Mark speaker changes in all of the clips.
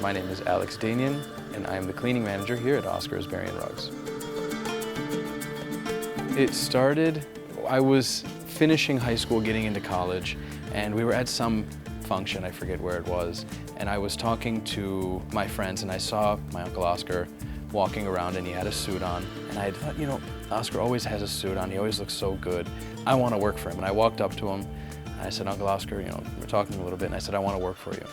Speaker 1: My name is Dayenian, and I am the cleaning manager here at Oscar Isberian Rugs. It started, I was finishing high school, getting into college, and we were at some function, I forget where it was, and I was talking to my friends, and I saw my Uncle Oscar walking around, and he had a suit on, and I thought, you know, Oscar always has a suit on, he always looks so good. I want to work for him. And I walked up to him, and I said, Uncle Oscar, you know, we were talking a little bit, and I said, I want to work for you.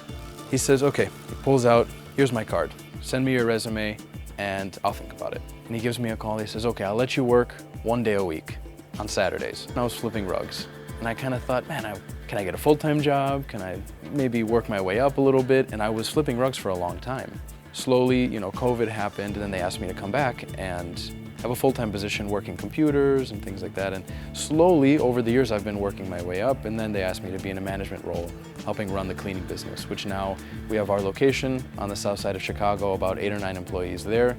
Speaker 1: He says, okay. He pulls out, here's my card. Send me your resume, and I'll think about it. And he gives me a call. He says, okay, I'll let you work 1 day a week on Saturdays. And I was flipping rugs. And I kind of thought, man, can I get a full-time job? Can I maybe work my way up a little bit? And I was flipping rugs for a long time. Slowly, you know, COVID happened, and then they asked me to come back and have a full-time position working computers and things like that. And slowly, over the years, I've been working my way up, and then they asked me to be in a management role, helping run the cleaning business, which now we have our location on the south side of Chicago, about 8 or 9 employees there,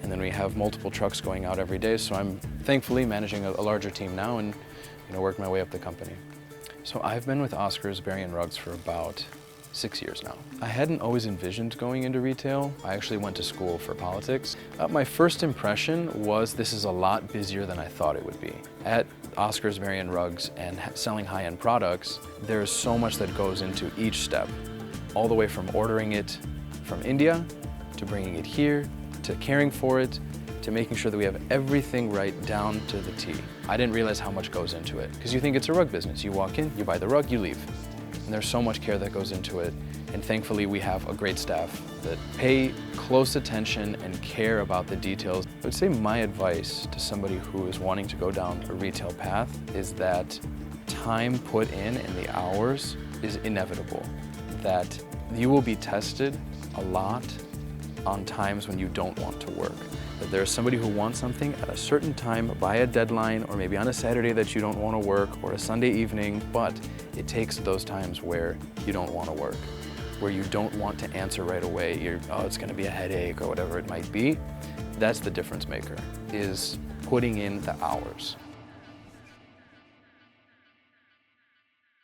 Speaker 1: and then we have multiple trucks going out every day, so I'm thankfully managing a larger team now and, you know, work my way up the company. So I've been with Oscar Isberian Rugs for about 6 years now. I hadn't always envisioned going into retail. I actually went to school for politics. My first impression was this is a lot busier than I thought it would be. At Oscar Isberian Rugs and selling high-end products, there's so much that goes into each step, all the way from ordering it from India, to bringing it here, to caring for it, to making sure that we have everything right down to the T. I didn't realize how much goes into it, because you think it's a rug business. You walk in, you buy the rug, you leave. And there's so much care that goes into it, and thankfully we have a great staff that pay close attention and care about the details. I would say my advice to somebody who is wanting to go down a retail path is that time put in and the hours is inevitable. That you will be tested a lot on times when you don't want to work. That there's somebody who wants something at a certain time by a deadline, or maybe on a Saturday that you don't want to work, or a Sunday evening, but it takes those times where you don't want to work, where you don't want to answer right away, oh, it's going to be a headache or whatever it might be. That's the difference maker, is putting in the hours.